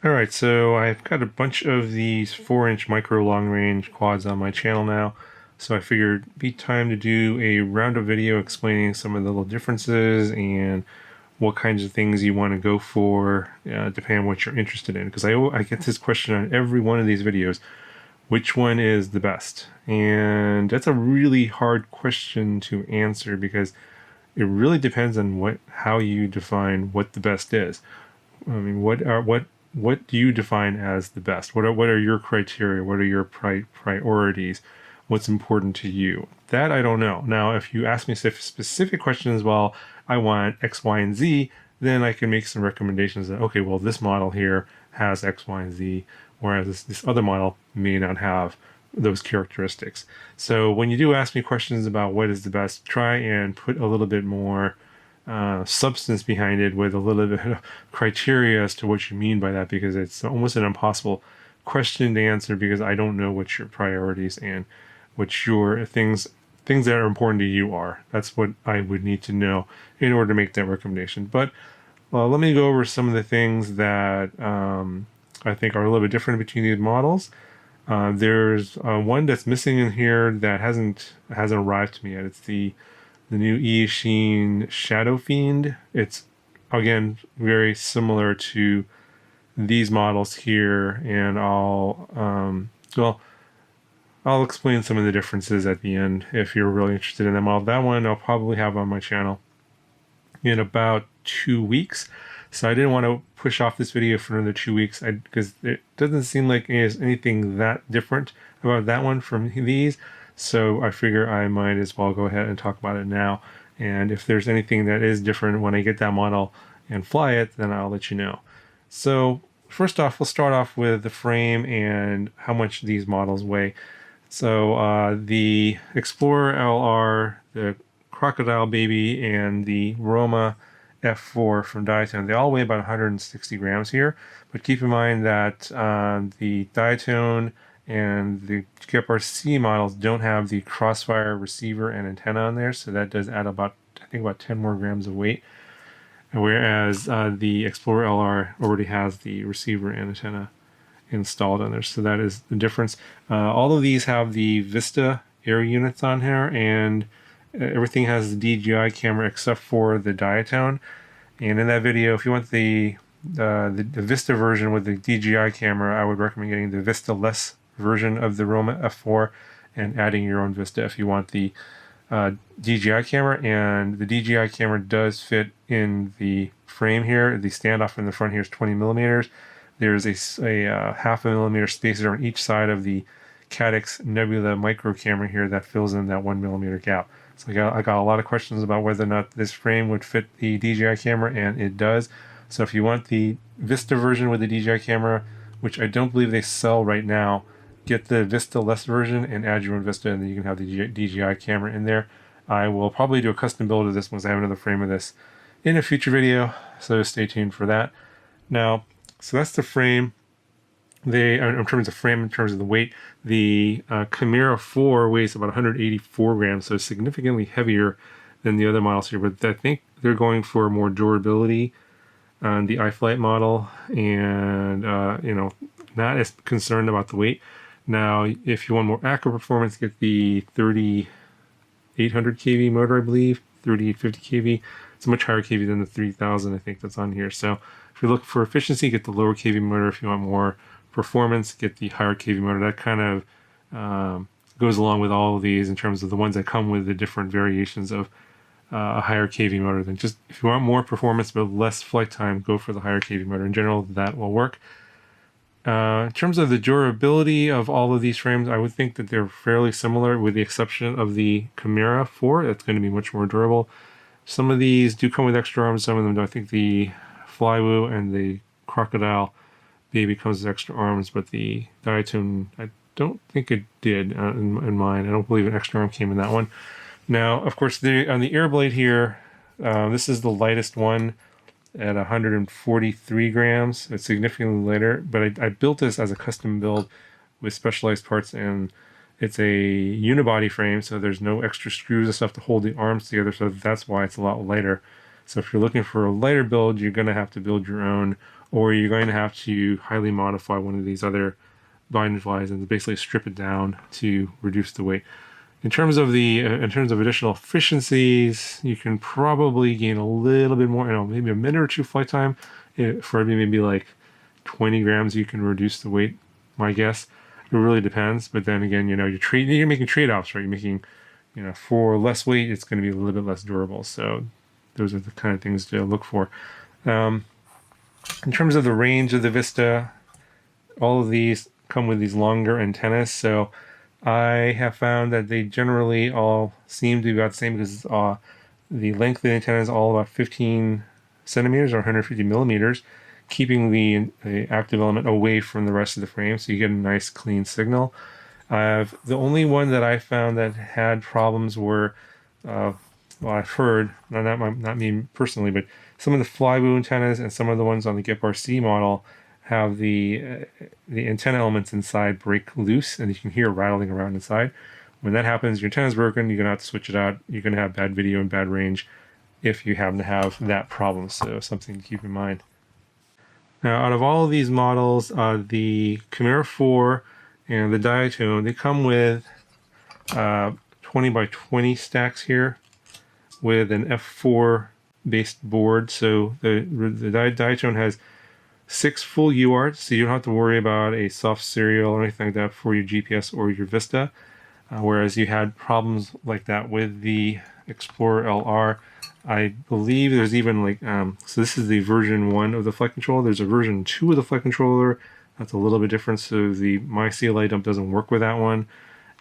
Alright, so I've got a bunch of these 4-inch micro long range quads on my channel now, so I figured it'd be time to do a roundup video explaining some of the little differences and what kinds of things you want to go for, depending on what you're interested in. Because I get this question on every one of these videos, which one is the best? And that's a really hard question to answer because it really depends on how you define what the best is. I mean, what do you define as the best? What are your criteria? What are your priorities? What's important to you? That I don't know. Now, if you ask me specific questions, well, I want X, Y, and Z, then I can make some recommendations that, okay, well, this model here has X, Y, and Z, whereas this other model may not have those characteristics. So when you do ask me questions about what is the best, try and put a little bit more substance behind it with a little bit of criteria as to what you mean by that, because it's almost an impossible question to answer because I don't know what your priorities and what your things that are important to you are. That's what I would need to know in order to make that recommendation. But let me go over some of the things that I think are a little bit different between these models. There's one that's missing in here that hasn't arrived to me yet. It's the new Eachine Shadow Fiend. It's, again, very similar to these models here, and I'll explain some of the differences at the end if you're really interested in that model. That one I'll probably have on my channel in about 2 weeks. So I didn't want to push off this video for another 2 weeks because it doesn't seem like there's anything that different about that one from these. So I figure I might as well go ahead and talk about it now. And if there's anything that is different when I get that model and fly it, then I'll let you know. So first off, we'll start off with the frame and how much these models weigh. So the Explorer LR, the Crocodile Baby, and the Roma F4 from Diatone, they all weigh about 160 grams here. But keep in mind that the Diatone and the UARTS models don't have the Crossfire receiver and antenna on there, so that does add about 10 more grams of weight. Whereas the Explorer LR already has the receiver and antenna installed on there, so that is the difference. All of these have the Vista air units on here, and everything has the DJI camera except for the Diatone. And in that video, if you want the Vista version with the DJI camera, I would recommend getting the Vista Less version of the Roma F4 and adding your own Vista if you want the DJI camera. And the DJI camera does fit in the frame here. The standoff in the front here is 20 millimeters. There's a 0.5 millimeter spacer on each side of the Caddx Nebula micro camera here that fills in that 1 millimeter gap. So I got a lot of questions about whether or not this frame would fit the DJI camera, and it does. So if you want the Vista version with the DJI camera, which I don't believe they sell right now, get the Vista Less version and add your own Vista, and then you can have the DJI camera in there. I will probably do a custom build of this once I have another frame of this in a future video, so stay tuned for that. Now, so that's the frame. In terms of frame, in terms of the weight, the Camera 4 weighs about 184 grams, so significantly heavier than the other models here. But I think they're going for more durability on the iFlight model, and not as concerned about the weight. Now, if you want more acro performance, get the 3800 kV motor, I believe, 3850 kV. It's a much higher kV than the 3000, I think, that's on here. So if you look for efficiency, get the lower kV motor. If you want more performance, get the higher kV motor. That kind of goes along with all of these in terms of the ones that come with the different variations of a higher kV motor. Then just if you want more performance but less flight time, go for the higher kV motor. In general, that will work. In terms of the durability of all of these frames, I would think that they're fairly similar with the exception of the Camera 4. That's going to be much more durable. Some of these do come with extra arms, some of them don't. I think the Flywoo and the Crocodile Baby comes with extra arms, but the Diatone, I don't think it did in mine. I don't believe an extra arm came in that one. Now, of course, on the Airblade here, this is the lightest one at 143 grams. It's significantly lighter, but I built this as a custom build with specialized parts, and it's a unibody frame, so there's no extra screws and stuff to hold the arms together, so that's why it's a lot lighter. So if you're looking for a lighter build, you're going to have to build your own or you're going to have to highly modify one of these other binding flies and basically strip it down to reduce the weight. In terms of additional efficiencies, you can probably gain a little bit more, maybe a minute or two flight time. For maybe like 20 grams, you can reduce the weight. My guess, it really depends. But then again, you're making trade-offs, right? You're making, for less weight, it's going to be a little bit less durable. So those are the kind of things to look for. In terms of the range of the Vista, all of these come with these longer antennas. So I have found that they generally all seem to be about the same, because the length of the antenna is all about 15 centimeters or 150 millimeters, keeping the active element away from the rest of the frame, so you get a nice clean signal. The only one that I found that had problems were, well, I've heard, not me personally, but some of the flywheel antennas and some of the ones on the GEP-RC model have the antenna elements inside break loose, and you can hear rattling around inside. When that happens, your antenna's broken, you're going to have to switch it out. You're going to have bad video and bad range if you happen to have that problem, so something to keep in mind. Now, out of all of these models, the Camera 4 and the Diatone, they come with 20 by 20 stacks here with an F4 based board. So the Diatone has 6 full UARTs, so you don't have to worry about a soft serial or anything like that for your GPS or your Vista. Whereas you had problems like that with the Explorer LR. I believe there's even so this is the version 1 of the flight controller. There's a version 2 of the flight controller that's a little bit different, so the My CLI dump doesn't work with that one.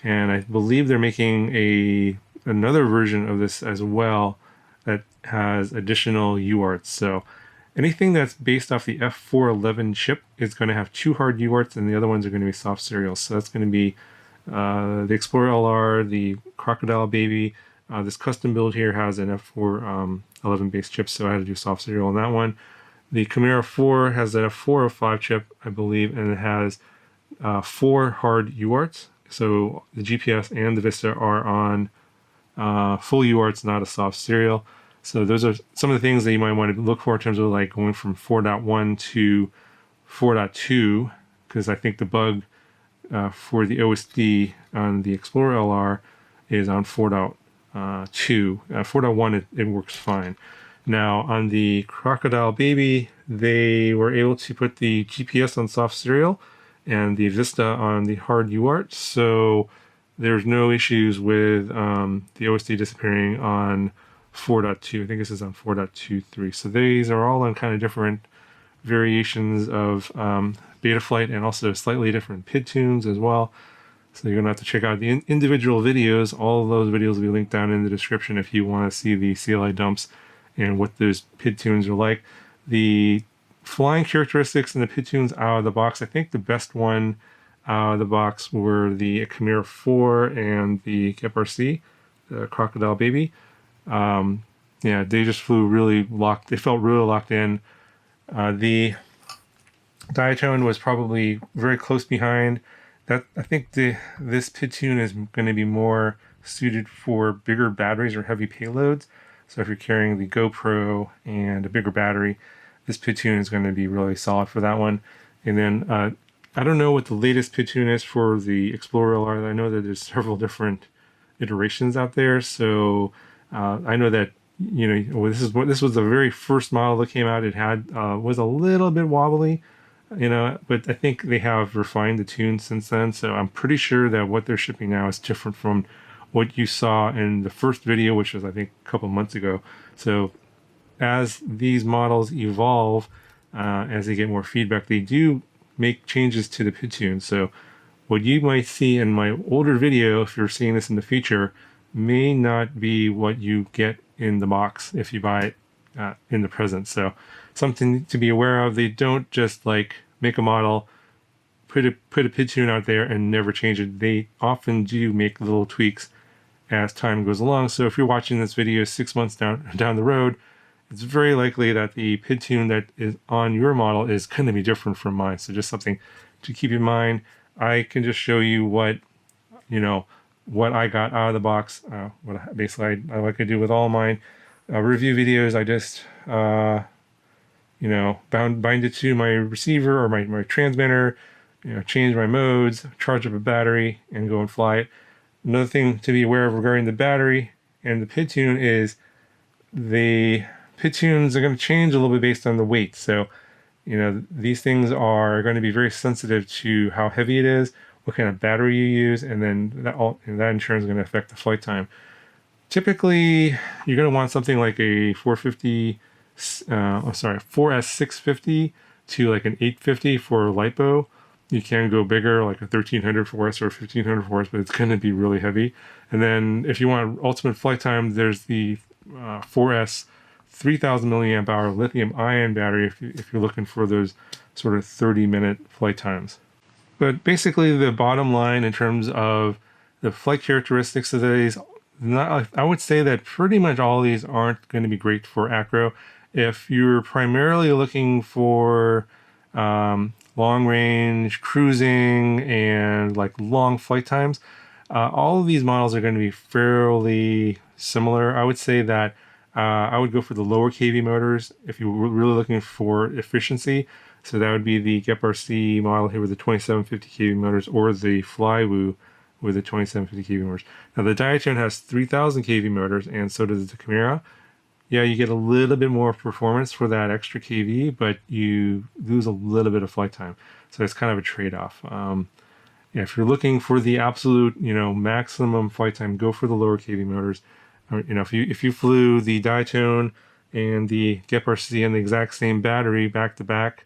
And I believe they're making another version of this as well that has additional UARTs. So anything that's based off the F411 chip is going to have 2 hard UARTs, and the other ones are going to be soft serials. So that's going to be the Explorer LR, the Crocodile Baby. This custom build here has an F411 based chip, so I had to do soft serial on that one. The Camera 4 has an F405 chip, I believe, and it has 4 hard UARTs. So the GPS and the Vista are on full UARTs, not a soft serial. So those are some of the things that you might want to look for in terms of like going from 4.1 to 4.2, because I think the bug for the OSD on the Explorer LR is on 4.2. 4.1 it works fine. Now on the Crocodile Baby, they were able to put the GPS on soft serial and the Vista on the hard UART, so there's no issues with the OSD disappearing on 4.2. I think this is on 4.23. So these are all on kind of different variations of Betaflight, and also slightly different PID tunes as well. So you're going to have to check out the individual videos. All of those videos will be linked down in the description if you want to see the CLI dumps and what those PID tunes are like. The flying characteristics and the PID tunes out of the box, I think the best one out of the box were the Camera 4 and the GEP-RC, the Crocodile Baby. Yeah, they just flew really locked. They felt really locked in. The Diatone was probably very close behind. That I think this PID tune is going to be more suited for bigger batteries or heavy payloads. So if you're carrying the GoPro and a bigger battery, this PID tune is going to be really solid for that one. And then I don't know what the latest PID tune is for the Explorer LR. I know that there's several different iterations out there. So I know that this was the very first model that came out. It had was a little bit wobbly, but I think they have refined the tune since then. So I'm pretty sure that what they're shipping now is different from what you saw in the first video, which was I think a couple months ago. So as these models evolve, as they get more feedback, they do make changes to the PID tune. So what you might see in my older video, if you're seeing this in the future, may not be what you get in the box if you buy it in the present. So something to be aware of. They don't just like make a model, put a PID tune out there and never change it. They often do make little tweaks as time goes along. So if you're watching this video 6 months down the road, it's very likely that the PID tune that is on your model is going to be different from mine. So just something to keep in mind. I can just show you what I got out of the box. What basically I like to do with all my review videos. I just bind it to my receiver or my transmitter, change my modes, charge up a battery, and go and fly it. Another thing to be aware of regarding the battery and the pid tune is the pid tunes are going to change a little bit based on the weight. So, these things are going to be very sensitive to how heavy it is, what kind of battery you use, and then that in turn is going to affect the flight time. Typically, you're going to want something like a 4S650 to like an 850 for LiPo. You can go bigger, like a 1300 4S or 1500 4S, but it's going to be really heavy. And then if you want ultimate flight time, there's the 4S 3000 milliamp hour lithium ion battery if you're looking for those sort of 30-minute flight times. But basically, the bottom line in terms of the flight characteristics of these, I would say that pretty much all of these aren't going to be great for acro. If you're primarily looking for long range cruising and like long flight times, all of these models are going to be fairly similar. I would say that I would go for the lower kV motors if you were really looking for efficiency. So that would be the GEP-RC model here with the 2750 kV motors, or the Flywoo with the 2750 kV motors. Now the Diatone has 3000 kV motors, and so does the Camera. Yeah, you get a little bit more performance for that extra kV, but you lose a little bit of flight time. So it's kind of a trade-off. If you're looking for the absolute, maximum flight time, go for the lower kV motors. If you flew the Diatone and the GEP-RC and the exact same battery back to back,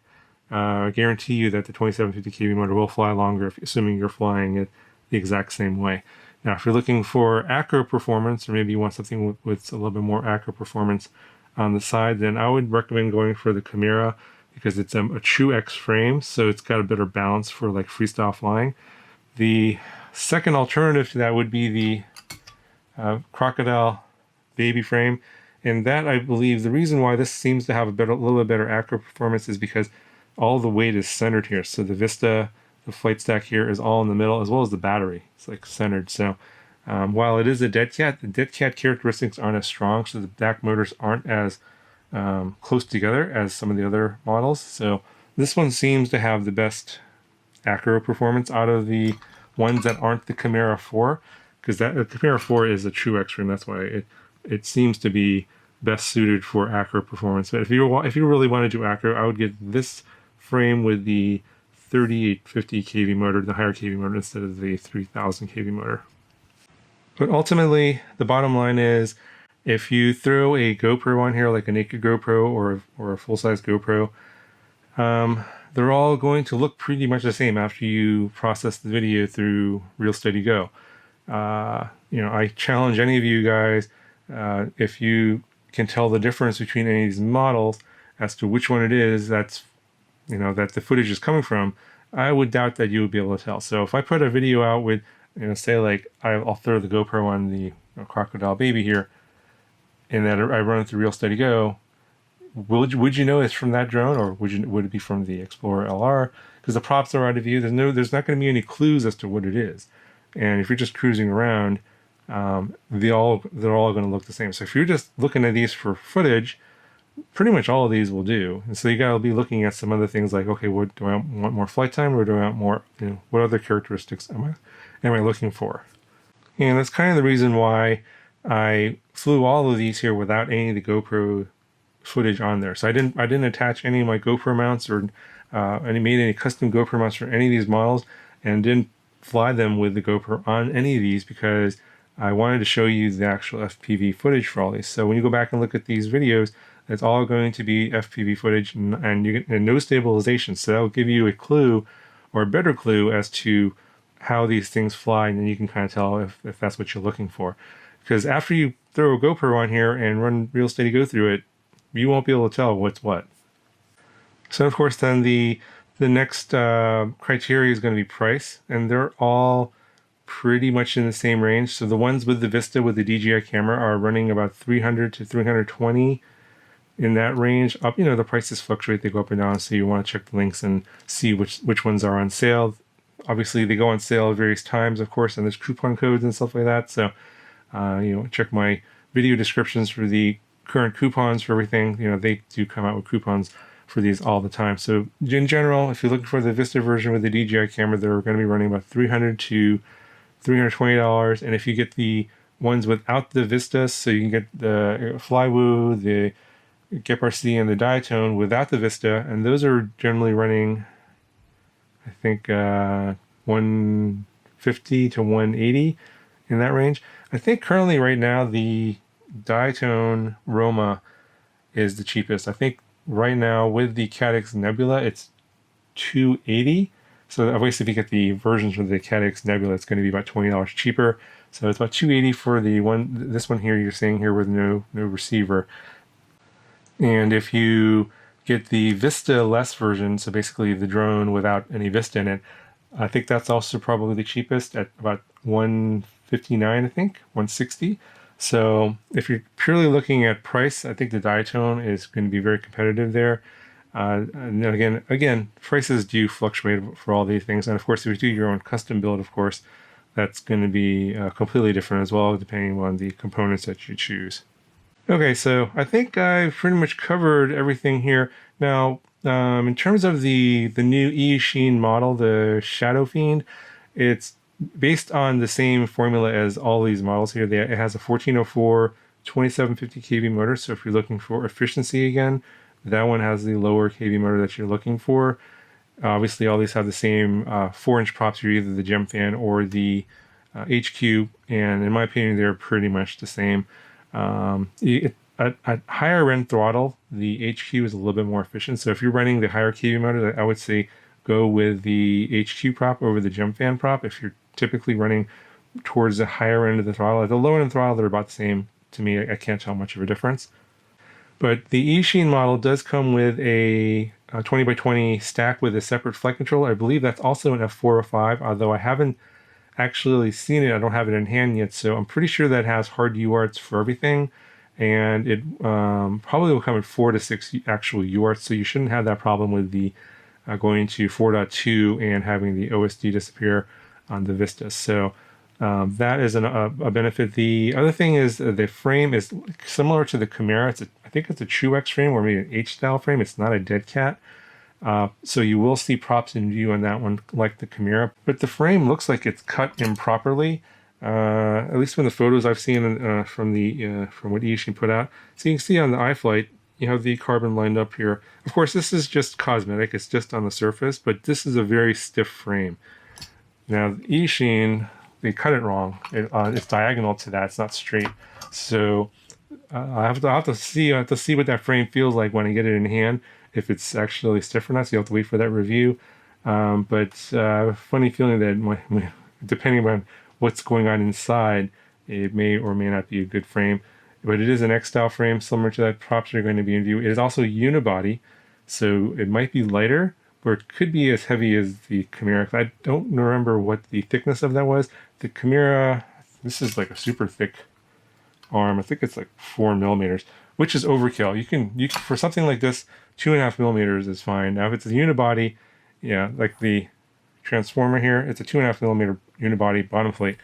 I guarantee you that the 2750 kV motor will fly longer, assuming you're flying it the exact same way. Now, if you're looking for acro performance, or maybe you want something with a little bit more acro performance on the side, then I would recommend going for the Camera, because it's a true X frame, so it's got a better balance for like freestyle flying. The second alternative to that would be the Crocodile baby frame, and that, I believe, the reason why this seems to have a little bit better acro performance is because all the weight is centered here. So the Vista, the flight stack here, is all in the middle, as well as the battery. It's like centered. So while it is a dead cat, the dead cat characteristics aren't as strong, so the back motors aren't as close together as some of the other models. So this one seems to have the best acro performance out of the ones that aren't the Camera 4, because the Camera 4 is a true X-frame. That's why it seems to be best suited for acro performance. But if you really want to do acro, I would get this frame with the 3850 kV motor, the higher kV motor, instead of the 3000 kV motor. But ultimately, the bottom line is, if you throw a GoPro on here, like a naked GoPro or a full-size GoPro, they're all going to look pretty much the same after you process the video through Real Steady Go. I challenge any of you guys, if you can tell the difference between any of these models as to which one it is that the footage is coming from, I would doubt that you would be able to tell. So if I put a video out with, say like I'll throw the GoPro on the Crocodile baby here, and that I run it through Real Steady Go, would you know it's from that drone, or would it be from the Explorer LR? Because the props are out of view. There's not going to be any clues as to what it is. And if you're just cruising around, they're all going to look the same. So if you're just looking at these for footage, pretty much all of these will do. And so you got to be looking at some other things like, okay, what do I want, more flight time, or do I want more, what other characteristics am I looking for? And that's kind of the reason why I flew all of these here without any of the GoPro footage on there. So I didn't attach any of my GoPro mounts or made any custom GoPro mounts for any of these models, and didn't fly them with the GoPro on any of these because I wanted to show you the actual FPV footage for all these. So when you go back and look at these videos, it's all going to be FPV footage, and you get no stabilization. So that'll give you a clue, or a better clue, as to how these things fly, and then you can kind of tell if that's what you're looking for. Because after you throw a GoPro on here and run Real Steady Go through it, you won't be able to tell what's what. So of course then the next criteria is going to be price, and they're all pretty much in the same range. So the ones with the Vista with the DJI camera are running about $300 to $320 in that range. Up, the prices fluctuate; they go up and down. So you want to check the links and see which ones are on sale. Obviously, they go on sale at various times, of course, and there's coupon codes and stuff like that. So check my video descriptions for the current coupons for everything. They do come out with coupons for these all the time. So in general, if you're looking for the Vista version with the DJI camera, they're going to be running about $300 to $320. And if you get the ones without the Vista, so you can get the Flywoo, the Gepard C, and the Diatone without the Vista, and those are generally running, I think, 150 to 180 in that range. I think currently right now the Diatone Roma is the cheapest. I think right now with the Caddx Nebula it's 280. So obviously if you get the versions with the Caddx Nebula, it's going to be about $20 cheaper. So it's about 280 for the one, this one here you're seeing here with no receiver. And if you get the Vista less version, so basically the drone without any Vista in it, I think that's also probably the cheapest at about 159, I think, 160. So if you're purely looking at price, I think the Diatone is going to be very competitive there. And again, prices do fluctuate for all these things. And of course, if you do your own custom build, of course, that's going to be completely different as well, depending on the components that you choose. Okay, so I think I've pretty much covered everything here. Now, in terms of the new Eachine model, the Shadow Fiend, it's based on the same formula as all these models here. It has a 1404 2750 kV motor. So if you're looking for efficiency again, that one has the lower kV motor that you're looking for. Obviously, all these have the same 4-inch props here, either the gem fan or the HQ. And in my opinion, they're pretty much the same. At higher end throttle, the HQ is a little bit more efficient. So if you're running the higher kV motor, I would say go with the HQ prop over the gem fan prop. If you're typically running towards the higher end of the throttle, at the lower end of the throttle, they're about the same to me. I can't tell much of a difference. But the Eachine model does come with a 20x20 stack with a separate flight controller. I believe that's also an F405, although I haven't actually seen it. I don't have it in hand yet, so I'm pretty sure that has hard UARTS for everything, and it probably will come in 4 to 6 actual UARTS, so you shouldn't have that problem with the going to 4.2 and having the OSD disappear on the Vista. So that is a benefit. The other thing is the frame is similar to the Camera. I think it's a True X frame or maybe an H-style frame. It's not a dead cat. So you will see props in view on that one like the Camera, but the frame looks like it's cut improperly. At least from the photos I've seen from what Eachine put out. So you can see on the iFlight, you have the carbon lined up here. Of course, this is just cosmetic. It's just on the surface, but this is a very stiff frame. Now, Eachine, they cut it wrong. It's diagonal to that. It's not straight. So I have to see what that frame feels like when I get it in hand, if it's actually stiff or not. So you have to wait for that review. But funny feeling that depending on what's going on inside, it may or may not be a good frame. But it is an X-style frame, similar to that props are going to be in view. It is also unibody, so it might be lighter, or it could be as heavy as the Camera. I don't remember what the thickness of that was. The Camera, this is like a super thick arm. I think it's like 4 millimeters, which is overkill. You can for something like this, 2.5 millimeters is fine. Now, if it's a unibody, yeah, like the Transformer here, it's a 2.5 millimeter unibody bottom plate.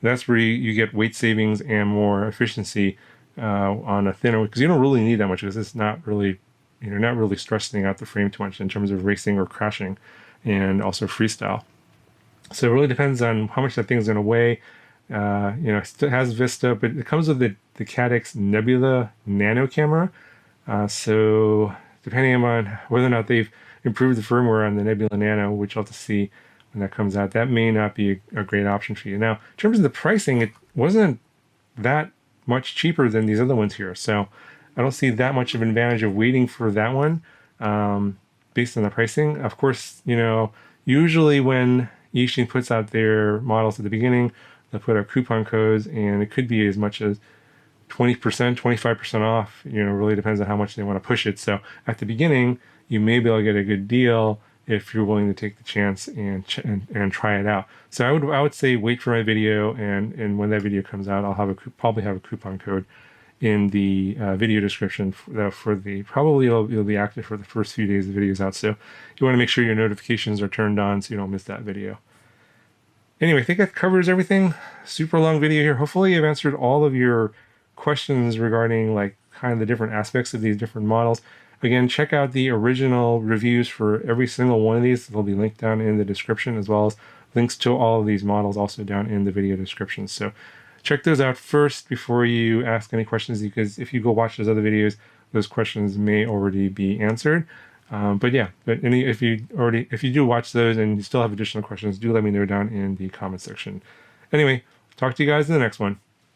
That's where you get weight savings and more efficiency on a thinner, because you don't really need that much, because it's not really, you're not really stressing out the frame too much in terms of racing or crashing, and also freestyle. So it really depends on how much that thing is going to weigh. It still has Vista, but it comes with the Caddx Nebula Nano camera. So depending on whether or not they've improved the firmware on the Nebula Nano, which I'll have to see when that comes out, that may not be a great option for you. Now, in terms of the pricing, it wasn't that much cheaper than these other ones here. So I don't see that much of an advantage of waiting for that one based on the pricing. Of course, usually when Eachine puts out their models at the beginning, they'll put out coupon codes, and it could be as much as 20%, 25% off. Really depends on how much they want to push it. So at the beginning, you may be able to get a good deal if you're willing to take the chance and try it out. So I would say wait for my video, and when that video comes out, I'll probably have a coupon code in the video description for the probably it'll be active for the first few days the video's out. So you want to make sure your notifications are turned on so you don't miss that video. Anyway, I think that covers everything. Super long video here. Hopefully I've answered all of your questions regarding like kind of the different aspects of these different models. Again, check out the original reviews for every single one of these. They'll be linked down in the description, as well as links to all of these models also down in the video description. So check those out first before you ask any questions, because if you go watch those other videos, those questions may already be answered. If you do watch those and you still have additional questions, do let me know down in the comment section. Anyway, talk to you guys in the next one.